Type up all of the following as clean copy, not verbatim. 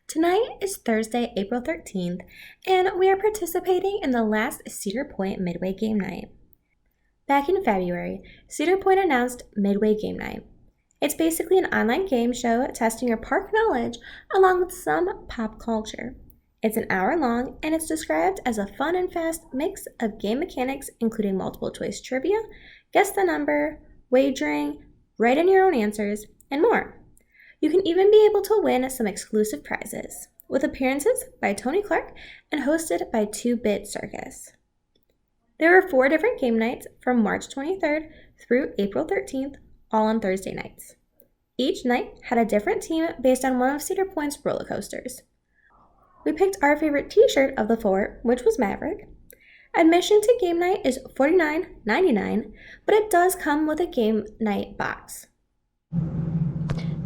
Tonight is Thursday, April 13th, and we are participating in the last Cedar Point Midway Game Nite. Back in February, Cedar Point announced Midway Game Nite. It's basically an online game show testing your park knowledge along with some pop culture. It's an hour long, and it's described as a fun and fast mix of game mechanics including multiple choice trivia, guess the number, wagering, write in your own answers, and more. You can even be able to win some exclusive prizes, with appearances by Tony Clark and hosted by 2-Bit Circus. There were 4 different game nights from March 23rd through April 13th, all on Thursday nights. Each night had a different team based on one of Cedar Point's roller coasters. We picked our favorite t-shirt of the 4, which was Maverick. Admission to Game Nite is $49.99, but it does come with a Game Nite Box.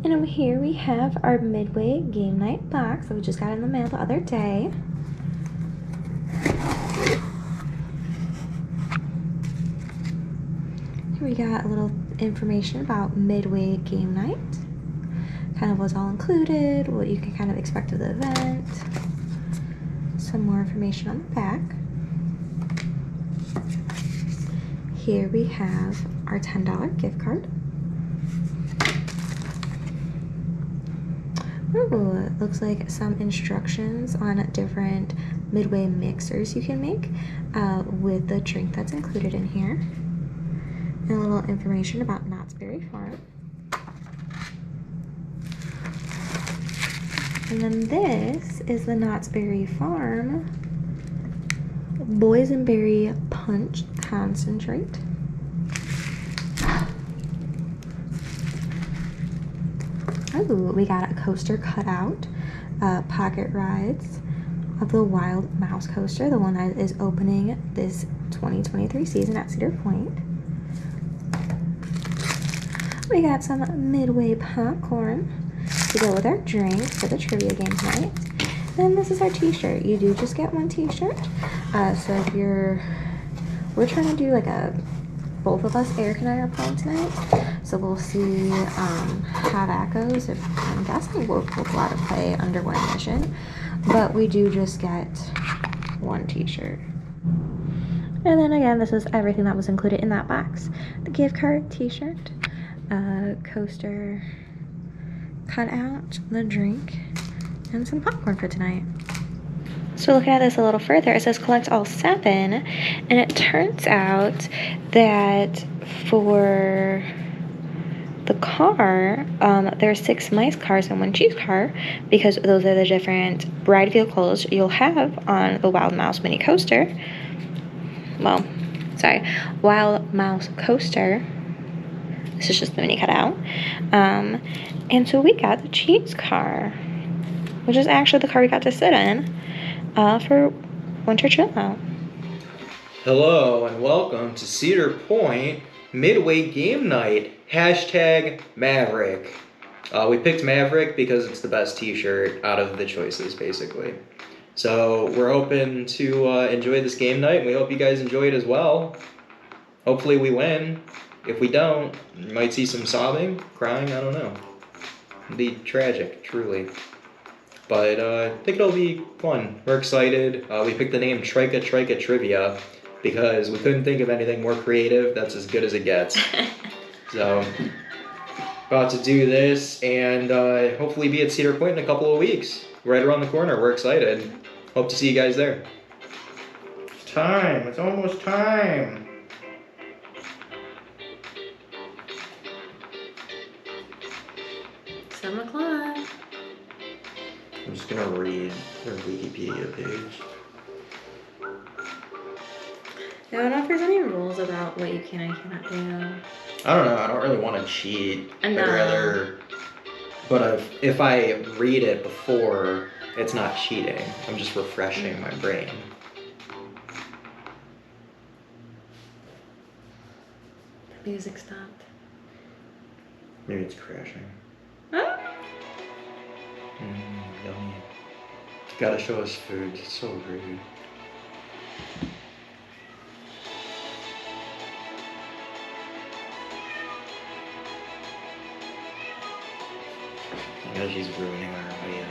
And over here we have our Midway Game Nite Box that we just got in the mail the other day. Here we got a little information about Midway Game Nite. Kind of what's all included, what you can kind of expect of the event. Some more information on the back. Here we have our $10 gift card. Ooh, it looks like some instructions on different Midway mixers you can make with the drink that's included in here. And a little information about Knott's Berry Farm. And then this is the Knott's Berry Farm Boysenberry Punch Concentrate. Ooh, we got a coaster cutout, Pocket Rides of the Wild Mouse Coaster, the one that is opening this 2023 season at Cedar Point. We got some Midway popcorn to go with our drink for the trivia game tonight. Then this is our t-shirt. You do just get one t-shirt. So if we're trying to do like both of us, Eric and I, are playing tonight. So we'll see how that goes. I'm guessing we'll go out and play under one mission. But we do just get one t-shirt. And then again, this is everything that was included in that box. The gift card, t-shirt, coaster cutout, the drink, and some popcorn for tonight. So looking at this a little further, it says collect all 7, and it turns out that for the car, there are 6 mice cars and 1 cheese car, because those are the different ride vehicles you'll have on the Wild Mouse mini coaster. Wild Mouse coaster. This is just the mini cutout. And so we got the cheese car, which is actually the car we got to sit in for winter chill out. Hello and welcome to Cedar Point Midway Game Nite. #Maverick. We picked Maverick because it's the best t-shirt out of the choices, basically. So we're hoping to enjoy this game night, and we hope you guys enjoy it as well. Hopefully we win. If we don't, you might see some sobbing, crying, I don't know. It'd be tragic, truly. But I think it'll be fun. We're excited. We picked the name Trika Trivia because we couldn't think of anything more creative. That's as good as it gets. So, about to do this and hopefully be at Cedar Point in a couple of weeks. Right around the corner. We're excited. Hope to see you guys there. It's time. It's almost time. It's 7 o'clock. I'm just gonna read their Wikipedia page. I don't know if there's any rules about what you can and cannot do. I don't know. I don't really want to cheat. No. I'd rather. But if I read it before, it's not cheating. I'm just refreshing my brain. The music stopped. Maybe it's crashing. Huh? Yummy. Gotta show us food. It's so rude. I know she's ruining our idea.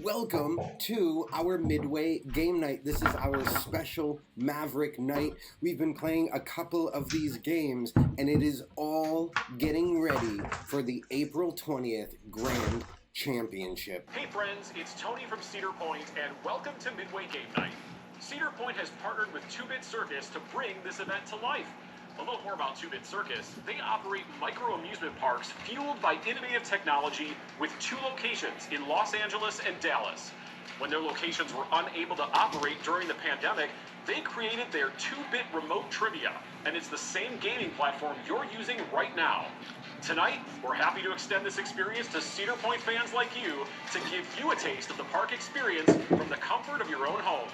welcome to our Midway Game Night. This is our special Maverick night. We've been playing a couple of these games, and it is all getting ready for the April 20th Grand Championship. Hey friends, it's Tony from Cedar Point, and welcome to Midway Game Night. Cedar Point has partnered with 2-Bit Circus to bring this event to life. A little more about 2-Bit Circus. They operate micro-amusement parks fueled by innovative technology with 2 locations in Los Angeles and Dallas. When their locations were unable to operate during the pandemic, they created their 2-Bit Remote Trivia, and it's the same gaming platform you're using right now. Tonight, we're happy to extend this experience to Cedar Point fans like you to give you a taste of the park experience from the comfort of your own home.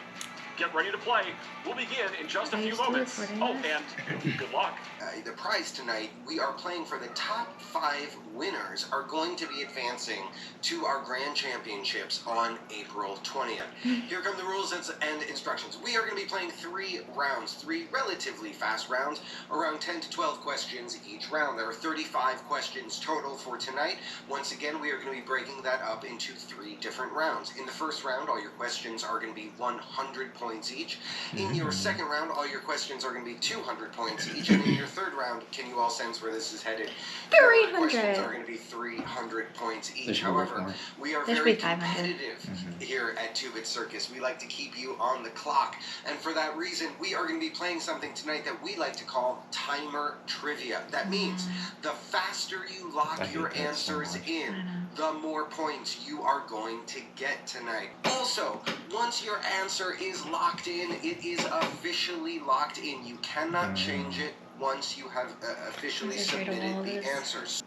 Get ready to play. We'll begin in just a few moments. Oh, and good luck. The prize tonight, we are playing for the top 5 winners are going to be advancing to our Grand Championships on April 20th. Here come the rules and instructions. We are going to be playing 3 rounds, 3 relatively fast rounds, around 10 to 12 questions each round. There are 35 questions total for tonight. Once again, we are going to be breaking that up into 3 different rounds. In the first round, all your questions are going to be 100 points each. In your second round, all your questions are going to be 200 points each. And in your third round, can you all sense where this is headed? 300. Questions are going to be 300 points each. However, we are very competitive here at 2-Bit Circus. We like to keep you on the clock. And for that reason, we are going to be playing something tonight that we like to call timer trivia. That means the faster you lock your answers in, the more points you are going to get tonight. Also, once your answer is locked in, it is officially locked in. You cannot change it once you have officially submitted the answers.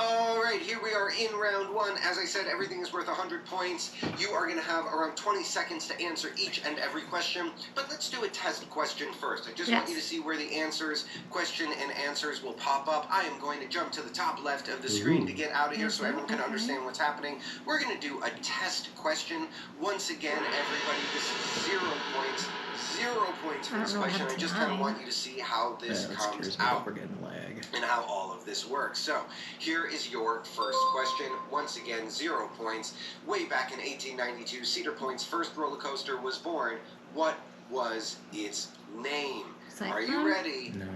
Alright, here we are in round 1. As I said, everything is worth 100 points. You are going to have around 20 seconds to answer each and every question. But let's do a test question first. I just want you to see where the question and answers will pop up. I am going to jump to the top left of the screen to get out of here so everyone can understand what's happening. We're going to do a test question. Once again, everybody, this is 0 points. 0 points for this question. I just kind of want you to see how this comes out and how all of this works. So, here is your first question. Once again, 0 points. Way back in 1892, Cedar Point's first roller coaster was born. What was its name? Are you ready? No.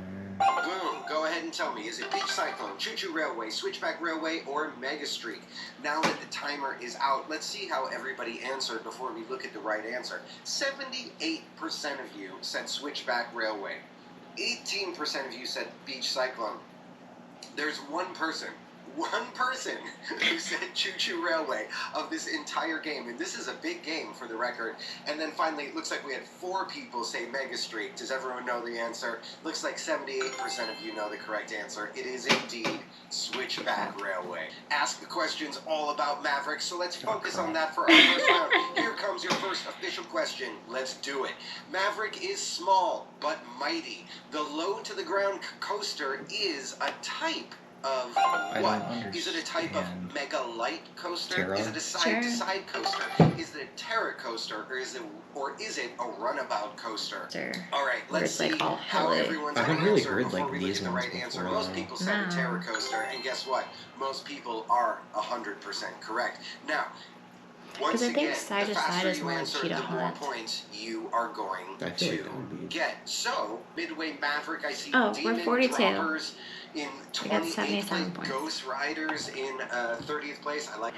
Boom. Go ahead and tell me. Is it Beach Cyclone, Choo Choo Railway, Switchback Railway, or Mega Streak? Now that the timer is out, let's see how everybody answered before we look at the right answer. 78% of you said Switchback Railway. 18% of you said Beach Cyclone. There's one person who said Choo Choo Railway of this entire game, and this is a big game for the record. And then finally, it looks like we had 4 people say Mega Streak. Does everyone know the answer? Looks like 78% of you know the correct answer. It is indeed Switchback Railway. Ask the questions all about Maverick, so let's focus on that for our first round. Here comes your first official question. Let's do it. Maverick is small but mighty. The low-to-the-ground coaster is a type of what? Is it a type of mega light coaster? Is it a side-to-side coaster? Is it a terra coaster, or is it a runabout coaster? All right, let's see how everyone's going to answer before we look at the right answer. Most people said a terra coaster, and guess what? Most people are 100% correct. Now, once again, the faster you answer, the more points you are going to get. So, Midway Maverick, I see Demon Droppers in 28th place, Ghost Riders in 30th place. I like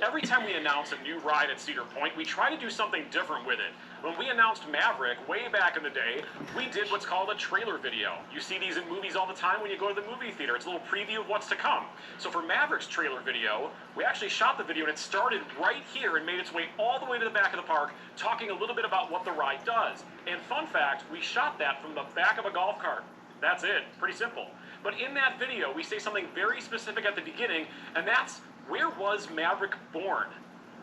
Every time we announce a new ride at Cedar Point, we try to do something different with it. When we announced Maverick way back in the day, we did what's called a trailer video. You see these in movies all the time when you go to the movie theater. It's a little preview of what's to come. So for Maverick's trailer video, we actually shot the video and it started right here and made its way all the way to the back of the park, talking a little bit about what the ride does. And fun fact, we shot that from the back of a golf cart. That's it. Pretty simple. But in that video, we say something very specific at the beginning, and that's, where was Maverick born?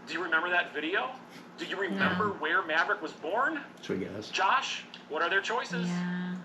Do you remember that video? Do you remember where Maverick was born? Should we guess? Josh, what are their choices? Yeah.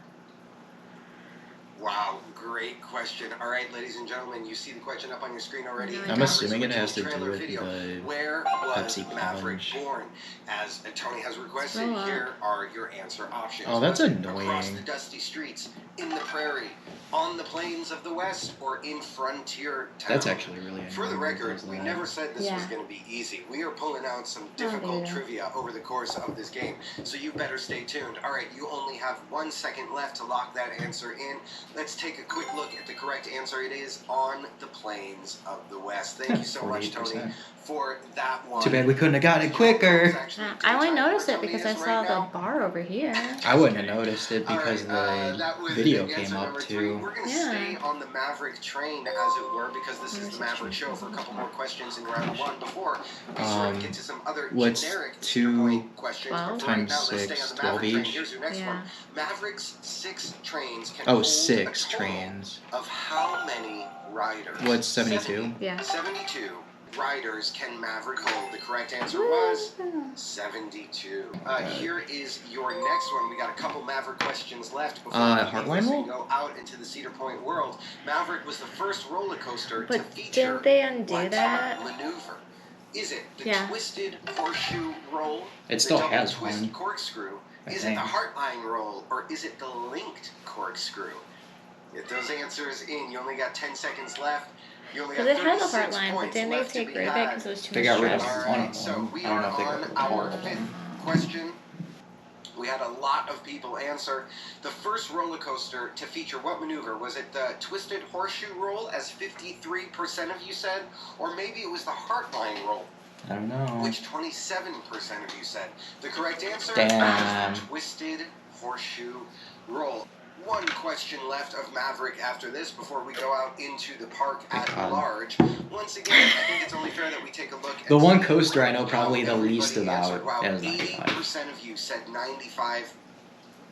Wow, great question. All right, ladies and gentlemen, you see the question up on your screen already. I'm assuming it has to do Trailer with video. the Where was Pepsi Maverick Punch. born? As Tony has requested, Scroll up. here are your answer options. Oh, that's Was it annoying. across the dusty streets, in the prairie, on the plains of the West, or in frontier town? That's actually really annoying. For the record, we never said this was Yeah. going to be easy. We are pulling out some there difficult you go. trivia over the course of this game, so you better stay tuned. All right, you only have 1 second left to lock that answer in. Let's take a quick look at the correct answer. It is on the plains of the West. Thank you so much, Tony, 48%. for that one. Too bad we couldn't have got it quicker. I only noticed it because I saw the bar over here. I wouldn't have noticed it All because right, that the was video answer came up number too. 3. We're going to Yeah. stay on the Maverick train, as it were, because this is the Maverick show, for a couple more questions in round 1 before we sort of get to some other what's generic 2 point questions. But for right times now, let's stay 6, on the 12 Maverick train. each? Here's your next Yeah. one. Maverick's 6 trains can Oh, hold 6 a total trains. of how many riders? What's 72? Yeah. 72 riders can Maverick hold. The correct answer was 72. Here is your next one. We got a couple Maverick questions left before we leave Heartline this roll? and go out into the Cedar Point world. Maverick was the first roller coaster to But feature didn't they undo what that? maneuver? Is it the Yeah. twisted horseshoe roll? It still the double has twist one. corkscrew? I Is think. it the heartline roll, or is it the linked corkscrew? Get those answers in. You only got 10 seconds left. You only got Because it had a 36 heartline, but points didn't they left to take be rid of it had. because it was too They much got rid of stress? one Alright, of so them. we I don't are know if they got on rid of our all of them. 5th question. We had a lot of people answer. The first roller coaster to feature what maneuver? Was it the twisted horseshoe roll, as 53% of you said? Or maybe it was the heartline roll, I don't know. which 27% of you said. The correct answer Damn. is the twisted horseshoe roll. One question left of Maverick after this before we go out into the park at God. large. Once again, I think it's only fair that we take a look at The one see coaster I know how probably the everybody least answered. about Wow, is 95. 80% of you said 95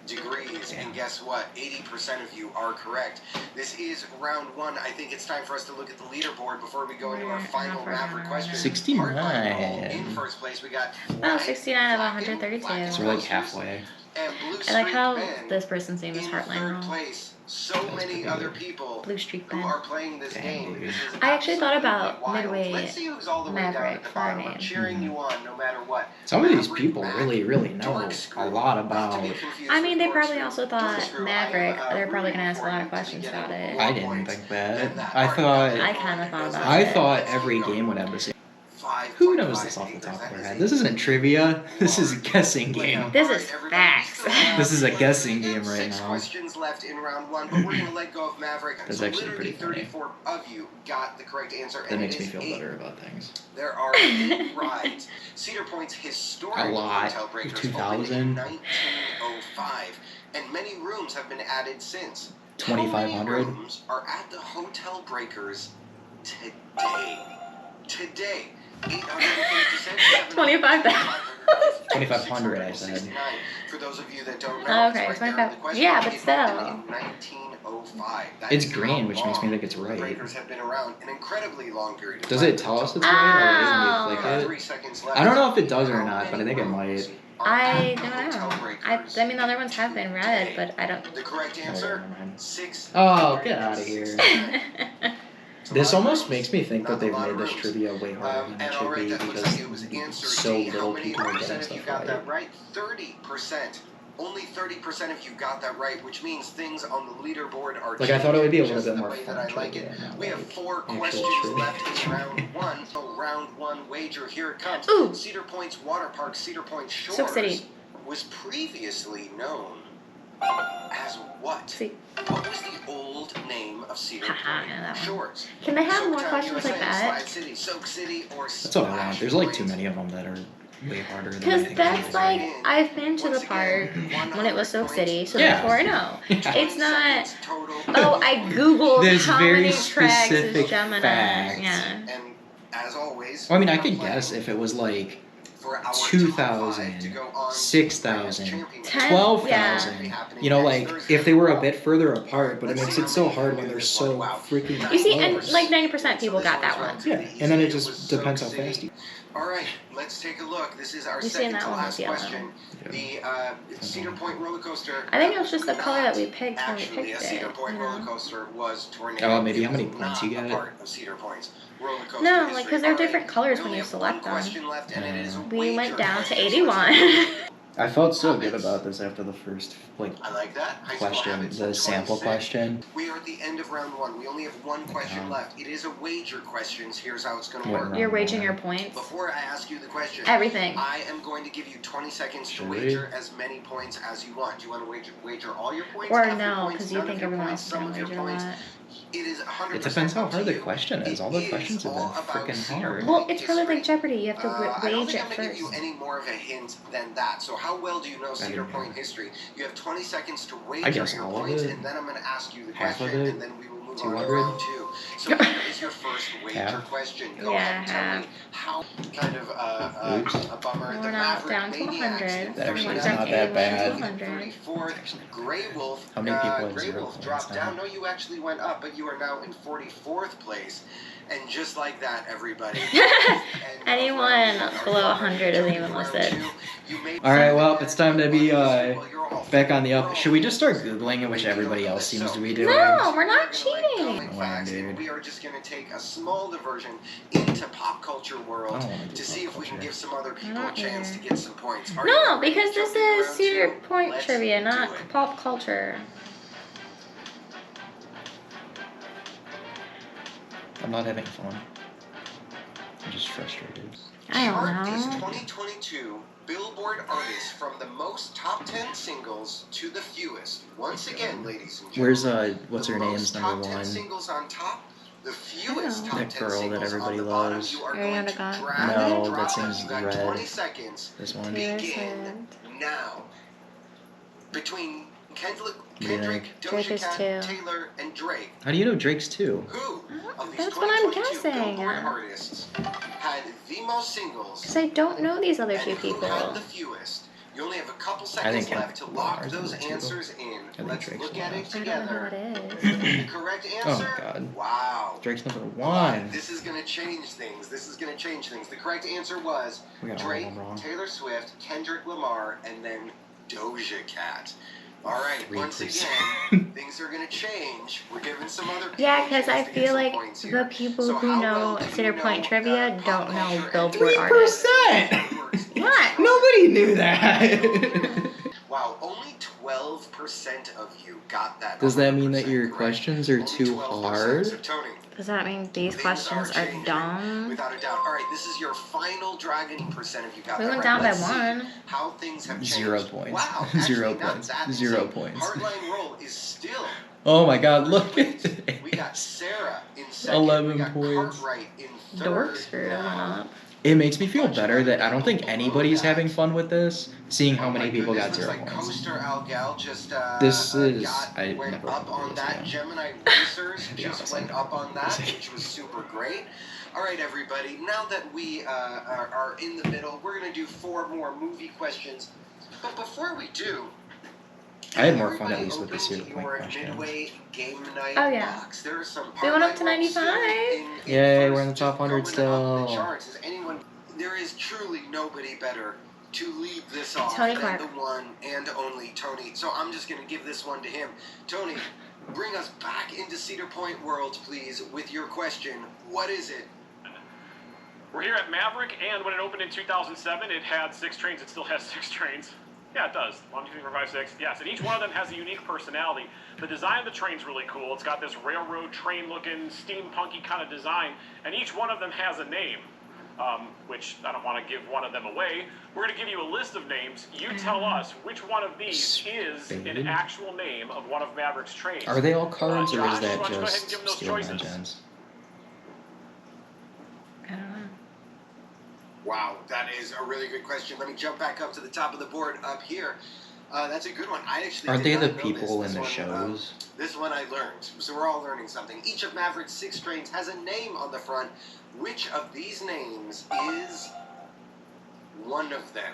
degrees, Yeah. and guess what? 80% of you are correct. This is round 1. I think it's time for us to look at the leaderboard before we go into our We're final not far Maverick down. question. 69. Heartline roll. In first place, we got Oh, 69 out of 132. So we're like halfway. and Blue I like Streak how Ben this person's name is in Heartline third Roll. place. So That's many pretty other good. people Blue Streak who Ben. are playing this Dang, game. dude. This is I actually thought absolutely about wild. Midway Let's see who's all the way down Maverick at the for our bottom. I'm name. cheering you on no matter what. Some of these Maverick people Mac, really know Corkscrew, a lot not to about. be confused I mean, they with probably Corkscrew. also thought Corkscrew, Maverick, I am, they're probably rooting gonna ask a for lot you of to be questions getting about it. more I didn't points think than that. that. I All thought. right, I kinda thought about I it. thought Let's every keep going. game would have the same. 5.5 Who knows this off the acres. top of That their is head? a This isn't trivia. This is a guessing Look game. out. This All is right, everybody, we facts. still have This is a guessing game right 6 now. questions left in round 1, but we're going to let go of Maverick. That's So actually literally pretty funny. 34 of you got the correct answer. That and makes it me is feel 8. better about things. There are 8 rides. Cedar Point's historic A lot. hotel breakers 2000. opened in 1905, and many rooms have been added since. How 2500. many rooms are at the hotel breakers today? Today. 25,000. 2500, I said. For those of you that don't know, Okay, it's right there in the 25. question. Yeah, but It still. opened in 1905. That It's is green, how which makes me long think it's the right. breakers have been around an incredibly long period of Does time. it tell us it's right, or isn't Oh. we click 3 it? seconds left. I don't know if it does or How not, but I many think it rooms might. are I at the don't hotel know. breakers I mean, the other ones have been red, today? but I don't. The correct Oh, answer, never mind. 6. Oh, get out of here. This almost makes me think that they've made this trivia way harder than it And should alright, be that looks because like it was answer so D. How little many people are percent getting of you stuff got that right. right? 30%. Only 30% of you got that right, which means things on the leaderboard are Like, I thought it would be a little just bit the more way fun that I like it. trivia, not We have like 4 actual questions trivia. left in round 1. So round 1 wager, here it comes. Ooh. Cedar Point's water park, Cedar Point Shores, Soak City. was previously known as what? See. What was the old name of Cedar Haha, Point I know that one. Shores? Can they have more Soaktown, questions USA, like that? Slide City, Soak City, or That's what I want. Splash There's like Point? too many of them that are way harder than I Because think. that's it is. like, I've been to Once the park again, when it was Soak 100 City, so Yeah. therefore I know. It's not, seconds total. oh, I googled There's how very many tracks is specific Gemini. facts. Yeah. And as always, Well, I mean, I we're could playing guess if it was like for our 2,000, top 5 to go on 6,000, Championship. 12,000. You know, like if they were a bit further apart, but it Let's makes see it how so many hard you when do they're this so one. Wow. freaking You see, and close. like 90% people So this got that one's one. relatively Yeah, and then easy. it just was depends Soak how fast City. All right, let's take a look. This is our You second seen that to one last with yellow. question. The Cedar Point roller coaster. I think it was just the color that we picked when we Actually, picked a Cedar it. Point You roller know? coaster was Tornado. Oh, maybe It how many was points not you a get? part of Cedar Point's roller coaster No, history. like, because they're All right, different colors we when only you have select one them. question left, and it is a We wager went down to question. 81. I felt so good about this after the first I like that. High school question, habits the at sample 26. question. We are at the end of round one. We only have one question left. It is a wager questions. Here's how it's going to What work. round? You're waging your points. Before I ask you the question, Everything. I am going to give you 20 seconds to Should we? wager as many points as you want. Do you want to wager all your points? Or half your no, points, because you none of think your everyone points, else is some going of to your wager a points? lot. It is 100% It depends how up to hard the you. question is. All the It questions is have been all about freaking Cedar hard. Point Well, it's probably history. like Jeopardy. You have to I don't wage think it I'm going to give you first. any more of a hint than that. So how well do you know Cedar didn't Point know. history? You have 20 seconds to wager I guess your all of points, it. and then I'm going to ask you the Half of question, it. and then we will move on to 200. round two. So here is your first wager Half. question. Go Yeah, ahead and tell half. me how kind of Oops. a bummer. We're the not Maverick down to Maniacs 100. in That actually We're is from not 81 that bad. to 100. 34th, Grey Wolf. How many people have Grey 0 Wolf points dropped now? down. No, you actually went up, but you are now in 44th place. And just like that, everybody. Anyone below 100 isn't even listed. Alright, well, it's time to be back on the up. Should we just start Googling it, which everybody else seems to be doing? No, we're not cheating. Wow, dude. We are just going to take a small diversion into pop culture world I don't wanna do to see pop if we can culture. give some other people a Not chance to either. get some points. Are you No, ready? because this Jump into is round Cedar two. Point Let's trivia, do not it. pop culture. I'm not having fun. I'm just frustrated. I don't Chart is know. 2022 Billboard artists from the most top 10 singles to the fewest. Once again, ladies and Where's gentlemen. what's her the name's most number top 10 one? singles on top, the fewest Oh. top That 10 girl that singles everybody on the bottom. loves. You are Ariana going to Grande? drag No, and that drop. seems You got red. 20 seconds. This one. Taylor Begin Swift. now. Between Kendrick, Drake. Drake Doja is Cat, two. Taylor, and Drake. How do you know Drake's too? Who of these That's what I'm 2022 guessing. Billboard artists had the most singles? Because I don't know these other two And who people. had the fewest? You only have a couple I seconds think left to Kendrick lock Lamar's those number two. answers in. think Let's Drake's look at it I don't know who together. that is. The correct Oh answer? my god. Wow. Drake's number Alright, one. this is going to change things. This is going to change things. The correct answer was We got all of Drake, them wrong. Taylor Swift, Kendrick Lamar, and then Doja Cat. Alright, once 3%. again, things are going to change. We're giving some other people Yeah, a because chance I to get feel some like points the here. people So who how know well do you Cedar Point know, trivia pop don't know culture and Billboard artists. 3%! What? Nobody knew that! Wow, only 12% of you got that. Does that mean that 100% your correct. questions are Only too 12%. hard? So Tony, Does that mean these things questions are changing, dumb? without a doubt. All right, this is your final dragon. Percent of you got We that went right. down by Let's see one. how things have changed. 0 points. Wow, 0 actually, not points. that 0 insane. points. Hardline roll is still. Oh my god, look at We got this. Sarah in second. 11 we got points. Cartwright in third. Dork screwed everyone up. It makes me feel better that I don't think anybody's having fun with this, seeing how Oh many my people got goodness, 0 looks like points. Coaster Algal just This is- I went never up wanted on this that. game. Gemini Racers To be just honest, went I up on that, know. which was super great. All right, everybody. Now that we are in the middle, we're gonna do 4 more movie questions. But before we do, I had more fun at everybody least with the opened Cedar Point your questions. Midway Game Nite Oh, yeah. Box. There are some We went up to hardline rolls still 95. Yay, we're in the first, top 100 just going up the still. charts. Is anyone? There is truly nobody better to lead this off Tony than Clark. the one and only Tony. So I'm just going to give this one to him. Tony, bring us back into Cedar Point world, please, with your question. What is it? We're here at Maverick, and when it opened in 2007, it had 6 trains. It still has 6 trains. Yeah, it does. 1, 2, 3, 4, 5, 6. Yes, and each one of them has a unique personality. The design of the train's really cool. It's got this railroad train-looking, steampunky kind of design, and each one of them has a name, which I don't want to give one of them away. We're going to give you a list of names. You tell us which one of these is an actual name of one of Maverick's trains. Are they all cards or Josh, is that why don't you go ahead and just give them those Steel choices? Legends? I don't know. Wow, that is a really good question. Let me jump back up to the top of the board up here. That's a good one. I actually Aren't did they not the know people this. in the This one, shows? This one I learned. So we're all learning something. Each of Maverick's 6 trains has a name on the front. Which of these names is one of them?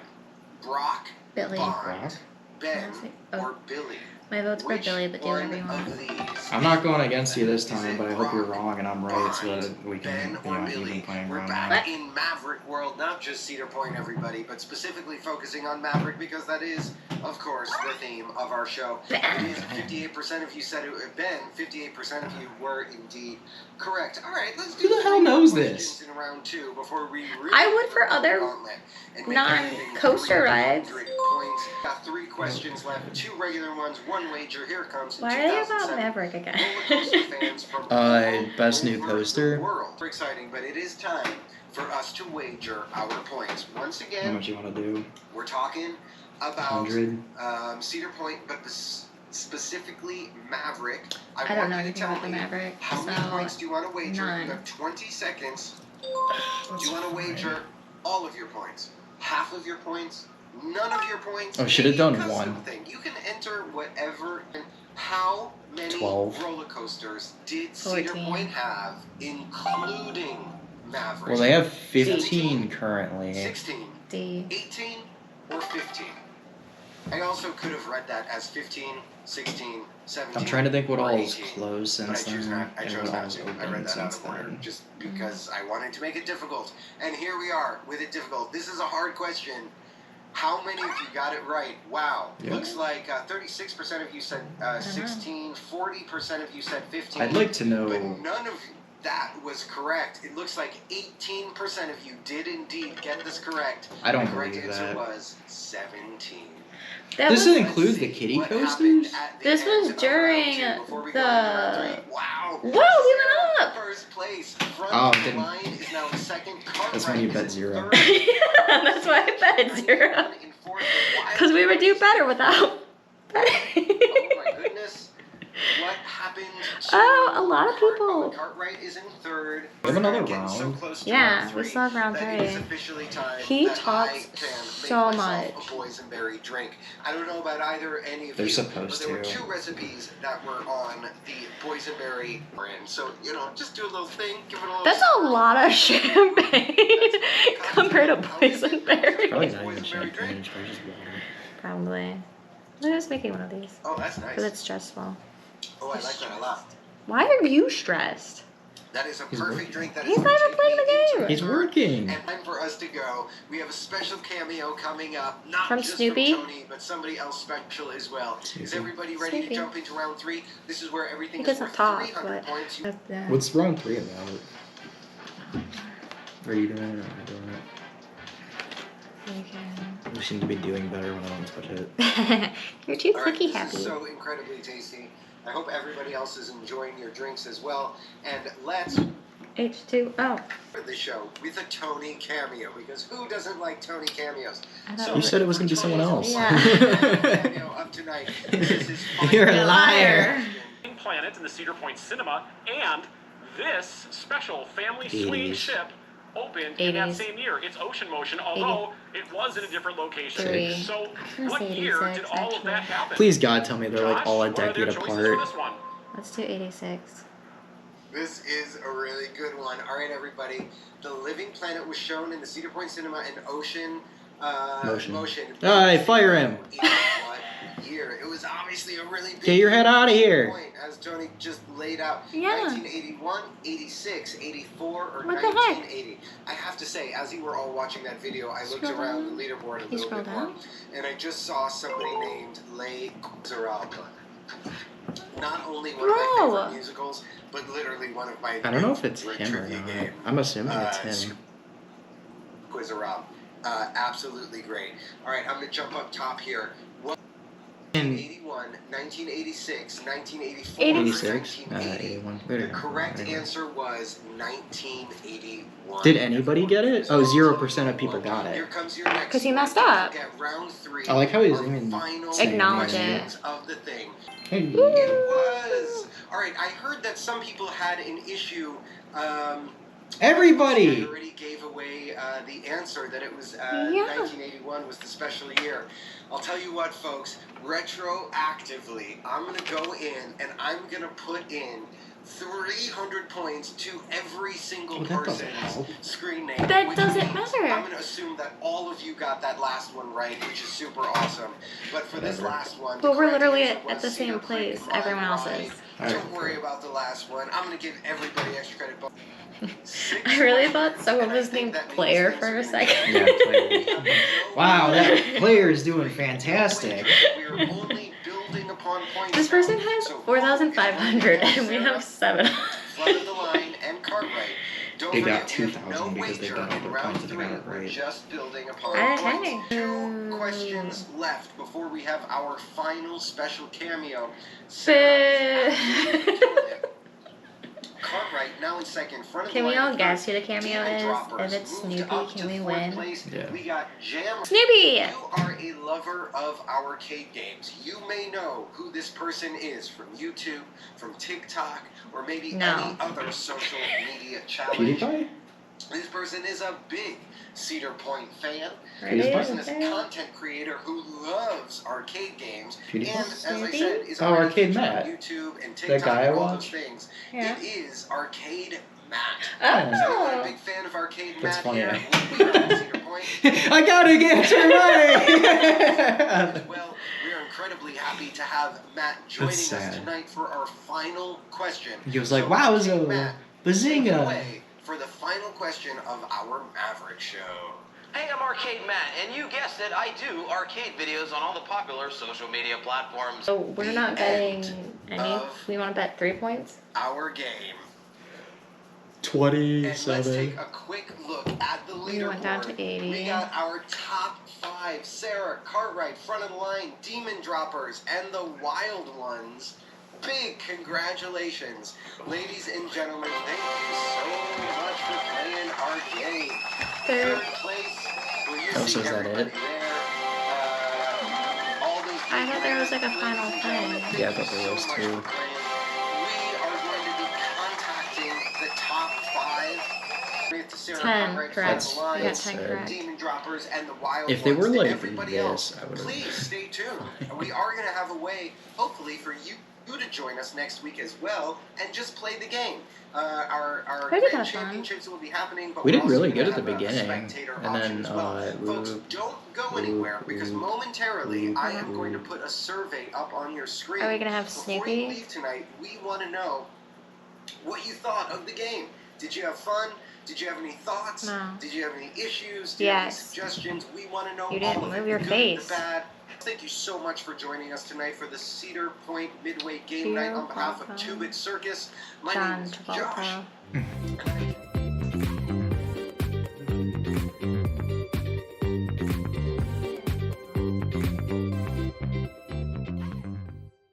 Brock, Billy. Bond, Ben, Oh. or Billy? My vote's for Which Billy, but do one whatever you want. of these I'm not going against you this is time, it but I hope you're rock, wrong and I'm right so bond, that we can Ben be or on Billy? even playing We're ground back now. in Maverick world, not just Cedar Point, everybody, but specifically focusing on Maverick because that is, of course, the theme of our show. It is 58% of you said it. Ben, 58% of you were indeed correct. All right, let's do Who the hell 3 more knows questions this? in round 2 before we really I would for go other gauntlet and make non-coaster everything rides. 300 points. Got 3 questions left, 2 regular ones, 1 wager. Here comes in Why are they about 2007. Maverick again? Roller coaster fans from Best all new over coaster. the world. Very exciting, but it is time for us to wager our points. Once How again, much you want to do? we're talking about 100? Cedar Point, but specifically Maverick. I want don't know you to anything tell about the me Maverick, how many so points do you want to wager? none. You have 20 seconds. Do you want to wager all of your points? Half of your points? None of your points? Oh, should have done Maybe a custom one. thing. You can enter whatever. How many 12. roller coasters did Cedar 14. Point have, including Maverick? Well, they have 15 currently. 16, D. 18, or 15? I also could have read that as 15, 16, 17. I'm trying to think what or all is 18. closed But I since chose then, not. I and chose what all not is to. I read open that out since of order then. just because I wanted to make it difficult. And here we are with it difficult. This is a hard question. How many of you got it right? Wow. Yeah. Looks like 36% of you said 16, 40% of you said 15. I'd like to But know. none of that was correct. It looks like 18% of you did indeed get this correct. I don't The correct believe answer that. was 17. That This was, includes the Let's see kiddie what coasters? happened at the This end was of round during 2 before we go into round the... 3. Wow. Whoa, we went up! First place. Front Oh, of the didn't- line is now in second. That's when you Cartwright bet is in 0. third. Yeah, that's why I bet 0. 91 in fourth. Because we would do better without Oh my goodness. What happened to Oh, a lot of people. Cartwright is in third. We have another Getting so round. close to Yeah, round we 3 still have round that it is 3. officially time He that talks I can make so myself much. a boysenberry drink. I don't know about either any of They're you, supposed but there were to. 2 recipes that were on the boysenberry brand. So, just do a little thing, give it a little That's a swirl. lot of champagne compared to boysenberry. Probably not even Boysenberry champagne, drink. it's probably just water. Probably. I'm just making one of these Oh, that's because nice. it's stressful. Oh, I like that a lot. Why are you stressed? That is a He's perfect working. drink that He's is not gonna even playing take the me game. into He's third. working. And time for us to go. We have a special cameo coming up, not From just Snoopy? from Tony, but somebody else special as well. Is Snoopy. everybody ready Snoopy. to jump into round 3? This is where everything He is doesn't worth talk, 300 but points. that's the... What's round 3 about? Are you doing it or am I doing it? You seem to be doing better when I don't touch it. You're too All right, clicky this happy. is so incredibly tasty. I hope everybody else is enjoying your drinks as well. And let's H2O. start the show with a Tony cameo, because who doesn't like Tony cameos? I thought So You said it was gonna be for someone Tony's else. cameo up tonight. This is You're a final liar. Planet in the Cedar Point Cinema, and this special family 80s. swing ship opened in that 80s. same year. It's Ocean Motion, although it was in a different location. 3. So, gonna what say year 86, did all of that actually. happen? Please God tell me they're like Josh, all a what are their decade choices for apart. this one? Let's do 86. This is a really good one. All right, everybody. The Living Planet was shown in the Cedar Point Cinema in Ocean Motion. Aye, fire him. In what year? It was obviously a really big Get your head out of here. point, as Tony just laid out. Yeah. 1981, 86, 84, or What the heck? 1980. I have to say, as you were all watching that video, I looked Scroll around down. the leaderboard a You little scroll bit more, down. and I just saw somebody named Les Miserables. Not only one of my Bro. favorite musicals, but literally one of my I don't know if it's favorite him or trivia not. game. I'm assuming it's him. Quizarab. Absolutely great. All right, I'm going to jump up top here. What? In 1981, 1986, 1984, 86? 1980. 81. The correct answer was 1981. Did anybody get it? Oh, 0% of people got Here it. comes your next 'Cause he one. messed Don't up. forget, round 3. I like how he's our even final saying Acknowledge questions it. of the thing. Hey. It was. All right, I heard that some people had an issue. Everybody! I already gave away the answer that it was Yeah. 1981 was the special year. I'll tell you what, folks. Retroactively, I'm going to go in and I'm going to put in 300 points to every single Oh, that doesn't person's help. screen name. That which doesn't means matter. I'm going to assume that all of you got that last one right, which is super awesome. But for this last one, But the we're correct literally answer at was the Cedar same Creek. place My everyone else ride. is. Don't worry about the last one. I'm going to give everybody extra credit. I really thought someone was named Player for a second. Yeah, player. Wow, that player is doing fantastic. We're only building upon points. This person now. has So 4,500 and we have 7. Front of the line and Cartwright. Don't They got forget, we have 2,000 because they've wager done all in their round points in the 3. Maverick, We're right? just building upon Okay. points. 2 questions left before we have our final special cameo. Sarah, Cartwright now in second. Front of Can the we line all in guess third. who the cameo Demon is? Droppers If it's moved Snoopy, up can to we fourth win? place. Yeah. We got Jam. Snoopy! You are a lover of arcade games. You may know who this person is from YouTube, from TikTok, or maybe No. any other social media challenge. PewDiePie? This person is a big Cedar Point fan. Ready? This person is a content creator who loves arcade games. PewDiePie? And as I Snoopy? said, is Oh, already Arcade featured on Matt. YouTube and That TikTok guy I and all those watch? things. Yeah. It is Arcade Matt. Is anyone a Oh! big fan of Arcade That's Matt funny, here? eh? We are at Cedar Point. I gotta get your money! Well, we are incredibly happy to have Matt joining us sad. tonight for our final question. He was like, So, wowza, Matt, take it bazinga. away for the final question of our Maverick show. Hey, I'm Arcade Matt, and you guessed it, I do arcade videos on all the popular social media platforms. So we're not betting any? of- We want to bet 3 points? Our game. And let's 27. take a quick look at the We went down leaderboard. to 80. We got our top 5, Sarah, Cartwright, front of the line, Demon Droppers, and the Wild Ones. Big congratulations. Ladies and gentlemen, thank you so much for playing our game. Third. Place, where you Oh, see so is that everybody it? there. All those I thought there was like a Ladies final and gentlemen, thing. thank Yeah, I you thought there so was much too. for playing. We are going to be contacting the top 5. To Sarah 10, Cartwright, correct. front of the We line, got 10 That's, correct. Demon Droppers and the Wild If they Ones, were to like everybody this, else, I would've- please stay tuned. We are going to have a way, hopefully, for you to join us next week as well and just play the game. Our That'd be grand kinda fun. championships will be happening, but We we're did also really gonna good at the have a beginning, spectator and option then, as well. Folks, whoop, don't go anywhere because whoop, momentarily I am whoop. going to put a survey up on your screen. Are we gonna have Before you Snoopy? leave tonight, we want to know what you thought of the game. Did you have fun? Did you have any thoughts? No. Did you have any issues? Did you have any Yes. suggestions? We want to know You all didn't of move it, your the good, face. the bad. Thank you so much for joining us tonight for the Cedar Point Midway Game Dear Night on behalf of Papa. 2-Bit Circus. My John name is Josh. Travolta. And